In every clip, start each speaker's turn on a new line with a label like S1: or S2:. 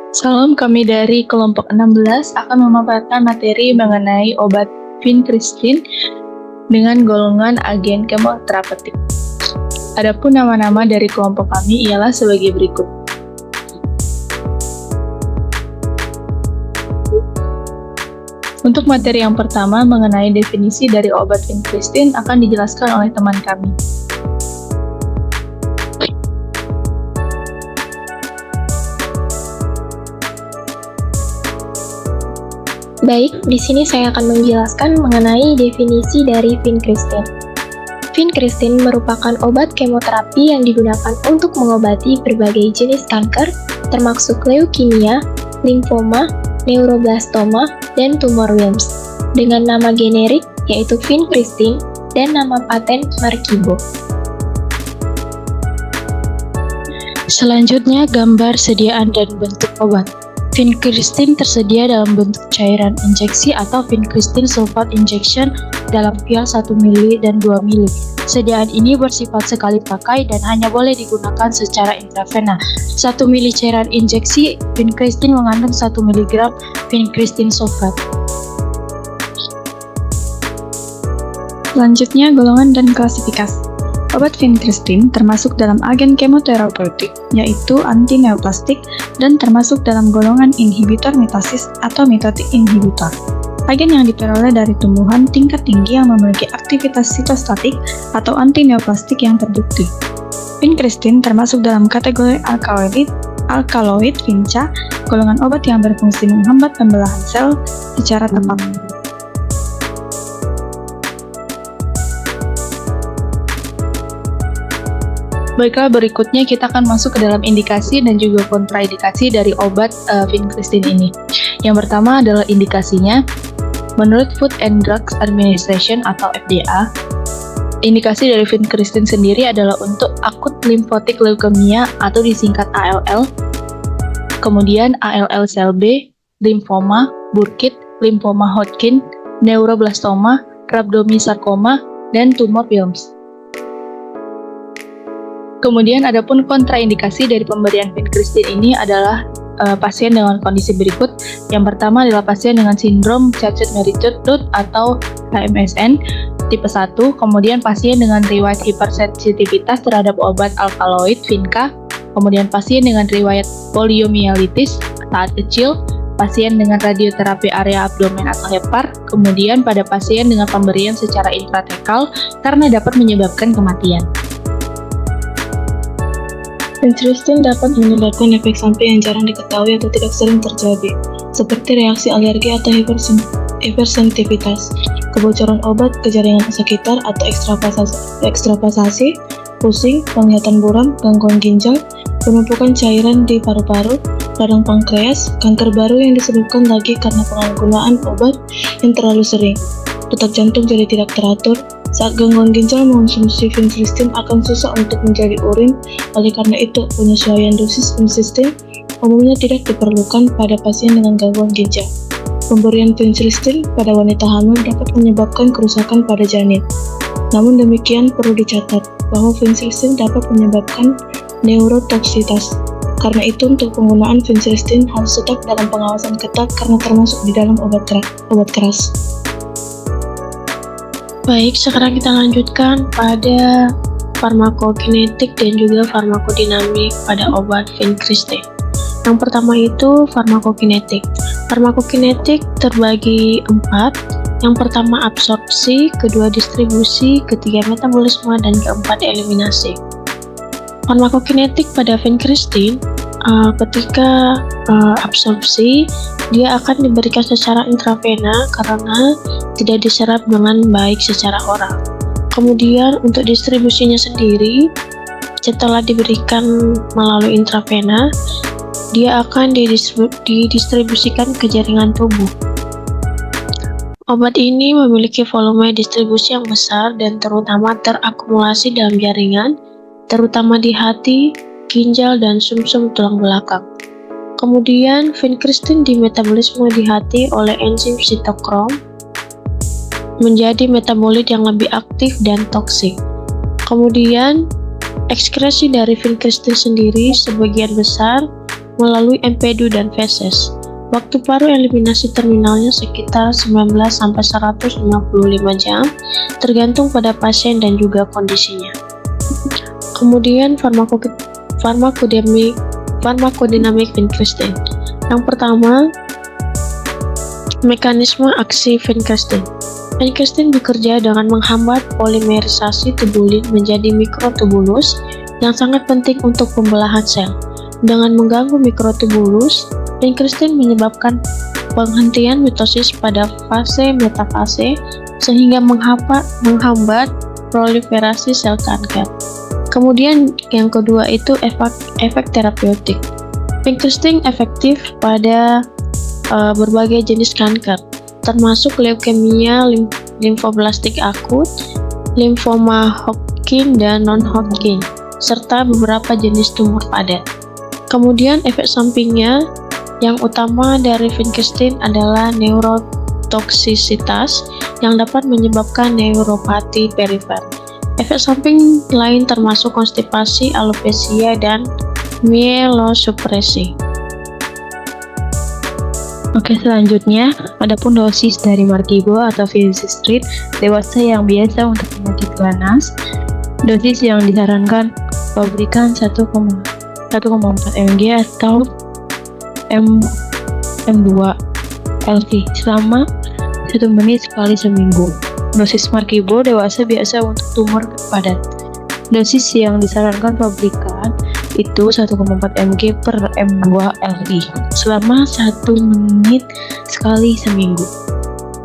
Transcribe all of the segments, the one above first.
S1: Salam, kami dari kelompok 16 akan memaparkan materi mengenai obat vincristine dengan golongan agen kemoterapeutik. Adapun nama-nama dari kelompok kami ialah sebagai berikut. Untuk materi yang pertama mengenai definisi dari obat vincristine akan dijelaskan oleh teman kami.
S2: Baik, di sini saya akan menjelaskan mengenai definisi dari vincristine. Vincristine merupakan obat kemoterapi yang digunakan untuk mengobati berbagai jenis kanker, termasuk leukemia, limfoma, neuroblastoma, dan tumor Wilms, dengan nama generik yaitu vincristine dan nama paten Markibo.
S1: Selanjutnya, gambar sediaan dan bentuk obat. Vincristine tersedia dalam bentuk cairan injeksi atau vincristine sulfate injection dalam vial 1 ml dan 2 ml. Sediaan ini bersifat sekali pakai dan hanya boleh digunakan secara intravena. 1 ml cairan injeksi vincristine mengandung 1 mg vincristine sulfate. Selanjutnya, golongan dan klasifikasi. Obat vincristine termasuk dalam agen kemoterapeutik, yaitu antineoplastik dan termasuk dalam golongan inhibitor mitosis atau mitotic inhibitor. Agen yang diperoleh dari tumbuhan tingkat tinggi yang memiliki aktivitas sitostatik atau antineoplastik yang terbukti. Vincristine termasuk dalam kategori alkaloid vinca, golongan obat yang berfungsi menghambat pembelahan sel secara tepat. Baiklah, berikutnya kita akan masuk ke dalam indikasi dan juga kontraindikasi dari obat vincristine ini. Yang pertama adalah indikasinya. Menurut Food and Drugs Administration atau FDA, indikasi dari vincristine sendiri adalah untuk akut limfotik leukemia atau disingkat ALL, kemudian ALL sel B, limfoma, Burkitt, limfoma Hodgkin, neuroblastoma, rhabdomyosarcoma, dan tumor Wilms. Kemudian adapun kontraindikasi dari pemberian vincristine ini adalah pasien dengan kondisi berikut. Yang pertama adalah pasien dengan sindrom Charcot-Marie-Tooth atau HMSN tipe 1, kemudian pasien dengan riwayat hipersensitivitas terhadap obat alkaloid vinca, kemudian pasien dengan riwayat poliomyelitis saat kecil, pasien dengan radioterapi area abdomen atau HEPAR, kemudian pada pasien dengan pemberian secara intratekal karena dapat menyebabkan kematian.
S3: Vincristine dapat menyebabkan efek samping yang jarang diketahui atau tidak sering terjadi, seperti reaksi alergi atau hipersensitivitas, kebocoran obat ke jaringan sekitar atau ekstravasasi, pusing, penglihatan buram, gangguan ginjal, penumpukan cairan di paru-paru, radang pankreas, kanker baru yang disebabkan lagi karena penggunaan obat yang terlalu sering, detak jantung jadi tidak teratur. Saat gangguan ginjal mengonsumsi vincristine akan susah untuk menjadi urin, oleh karena itu penyesuaian dosis vincristine umumnya tidak diperlukan pada pasien dengan gangguan ginjal. Pemberian vincristine pada wanita hamil dapat menyebabkan kerusakan pada janin. Namun demikian perlu dicatat bahwa vincristine dapat menyebabkan neurotoksitas. Karena itu untuk penggunaan vincristine harus tetap dalam pengawasan ketat karena termasuk di dalam obat keras.
S2: Baik, sekarang kita lanjutkan pada farmakokinetik dan juga farmakodinamik pada obat vincristine. Yang pertama itu farmakokinetik. Farmakokinetik terbagi 4. Yang pertama absorpsi, kedua distribusi, ketiga metabolisme, dan keempat eliminasi. Farmakokinetik pada vincristine ketika absorpsi dia akan diberikan secara intravena karena tidak diserap dengan baik secara oral. Kemudian untuk distribusinya sendiri, setelah diberikan melalui intravena, dia akan didistribusikan ke jaringan tubuh. Obat ini memiliki volume distribusi yang besar dan terutama terakumulasi dalam jaringan, terutama di hati, ginjal, dan sumsum tulang belakang. Kemudian, vincristine dimetabolisme di hati oleh enzim sitokrom menjadi metabolit yang lebih aktif dan toksik. Kemudian, ekskresi dari vincristine sendiri sebagian besar melalui empedu dan feses. Waktu paru eliminasi terminalnya sekitar 19-155 jam, tergantung pada pasien dan juga kondisinya. Kemudian farmakodinamik vincristine. Yang pertama, mekanisme aksi vincristine. Vincristine bekerja dengan menghambat polimerisasi tubulin menjadi mikrotubulus yang sangat penting untuk pembelahan sel. Dengan mengganggu mikrotubulus, vincristine menyebabkan penghentian mitosis pada fase metafase sehingga menghambat proliferasi sel kanker. Kemudian yang kedua itu efek terapeutik. Vincristine efektif pada berbagai jenis kanker, termasuk leukemia limfoblastik akut, limfoma Hodgkin dan non-Hodgkin, serta beberapa jenis tumor padat. Kemudian efek sampingnya yang utama dari vincristine adalah neurotoksisitas yang dapat menyebabkan neuropati perifer. Efek samping lain termasuk konstipasi, alopecia, dan mielosupresi.
S1: Oke, selanjutnya, adapun dosis dari Markibo atau Vincristine dewasa yang biasa untuk penyakit ganas, dosis yang disarankan pabrikan 1,4 mg atau M2 LV selama 1 menit sekali seminggu. Dosis Markibo dewasa biasa untuk tumor padat. Dosis yang disarankan pabrikan itu 1,4 mg per M2 LV selama 1 menit sekali seminggu.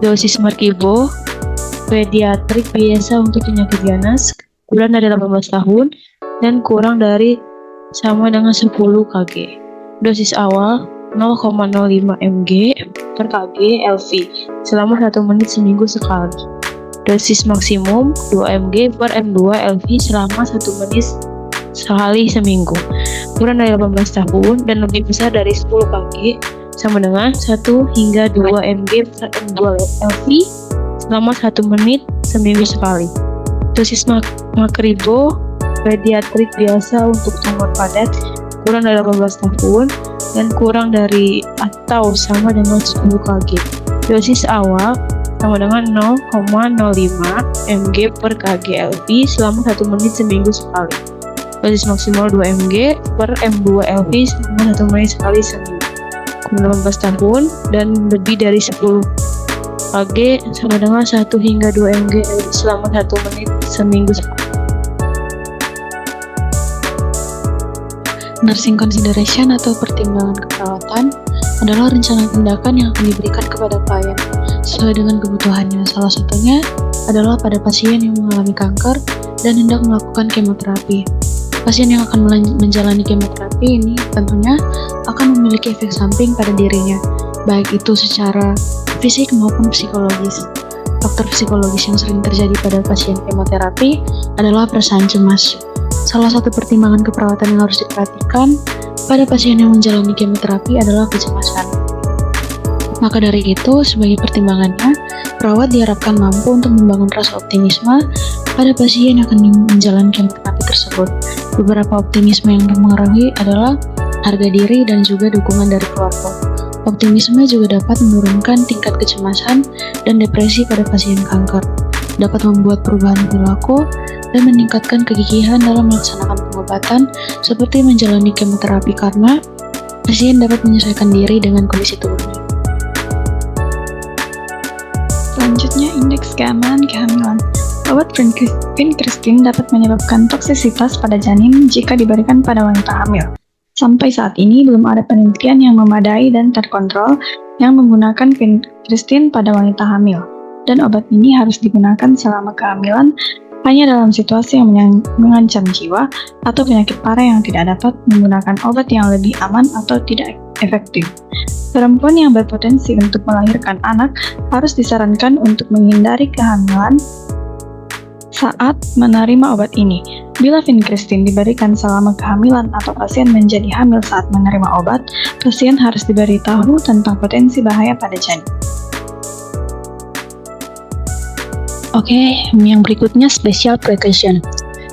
S1: Dosis Markibo pediatrik biasa untuk penyakit ganas kurang dari 18 tahun dan kurang dari sama dengan 10 kg. Dosis awal 0,05 mg per kg LV selama 1 menit seminggu sekali. Dosis maksimum 2 mg per M2 LV selama 1 menit sekali seminggu. Kurang dari 18 tahun dan lebih besar dari 10 kg sama dengan 1 hingga 2 mg per M2 LV selama 1 menit seminggu sekali. Dosis Markibo pediatrik biasa untuk tumor padat kurang dari 18 tahun dan kurang dari atau sama dengan 10 kg. Dosis awal sama dengan 0,05 mg per kg LV selama 1 menit seminggu sekali. Dosis maksimal 2 mg per M2 LV selama 1 menit sekali seminggu. Kurang 18 tahun dan lebih dari 10 kg sama dengan 1 hingga 2 mg LV selama 1 menit seminggu sekali.
S3: Nursing consideration atau pertimbangan keperawatan adalah rencana tindakan yang akan diberikan kepada klien sesuai dengan kebutuhannya. Salah satunya adalah pada pasien yang mengalami kanker dan hendak melakukan kemoterapi. Pasien yang akan menjalani kemoterapi ini tentunya akan memiliki efek samping pada dirinya, baik itu secara fisik maupun psikologis. Faktor psikologis yang sering terjadi pada pasien kemoterapi adalah perasaan cemas. Salah satu pertimbangan keperawatan yang harus diperhatikan pada pasien yang menjalani kemoterapi adalah kecemasan. Maka dari itu, sebagai pertimbangannya, perawat diharapkan mampu untuk membangun rasa optimisme pada pasien yang akan menjalani kemoterapi tersebut. Beberapa optimisme yang mempengaruhi adalah harga diri dan juga dukungan dari keluarga. Optimisme juga dapat menurunkan tingkat kecemasan dan depresi pada pasien kanker, dapat membuat perubahan perilaku, dan meningkatkan kegigihan dalam melaksanakan pengobatan seperti menjalani kemoterapi karena pasien dapat menyesuaikan diri dengan kondisi tubuhnya. Selanjutnya, indeks keamanan kehamilan. Obat vincristine dapat menyebabkan toksisitas pada janin jika diberikan pada wanita hamil. Sampai saat ini belum ada penelitian yang memadai dan terkontrol yang menggunakan vincristine pada wanita hamil, dan obat ini harus digunakan selama kehamilan hanya dalam situasi yang mengancam jiwa atau penyakit parah yang tidak dapat menggunakan obat yang lebih aman atau tidak efektif. Perempuan yang berpotensi untuk melahirkan anak harus disarankan untuk menghindari kehamilan saat menerima obat ini. Bila vincristine diberikan selama kehamilan atau pasien menjadi hamil saat menerima obat, pasien harus diberitahu tentang potensi bahaya pada janin. Oke, yang berikutnya special precaution.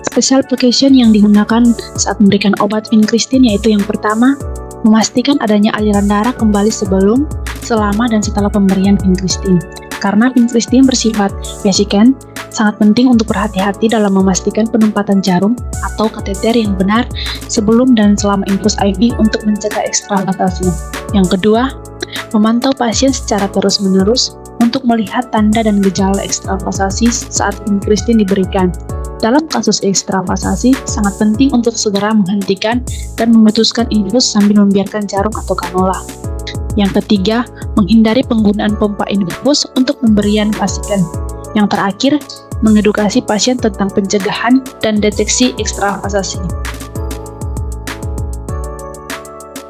S3: Special precaution yang digunakan saat memberikan obat vincristine yaitu yang pertama,
S4: memastikan adanya aliran darah kembali sebelum, selama, dan setelah pemberian vincristine. Karena vincristine bersifat vesicant, sangat penting untuk berhati-hati dalam memastikan penempatan jarum atau kateter yang benar sebelum dan selama infus IV untuk mencegah ekstravasasi. Yang kedua, memantau pasien secara terus-menerus untuk melihat tanda dan gejala ekstravasasi saat vincristine diberikan. Dalam kasus ekstravasasi, sangat penting untuk segera menghentikan dan memutuskan infus sambil membiarkan jarum atau kanola. Yang ketiga, menghindari penggunaan pompa infus untuk pemberian pasikan. Yang terakhir, mengedukasi pasien tentang pencegahan dan deteksi ekstravasasi.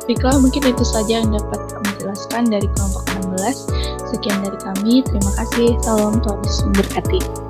S1: Baiklah, mungkin itu saja yang dapat kami jelaskan dari kelompok 16. Sekian dari kami, terima kasih. Salam, Tuhan Yesus memberkati.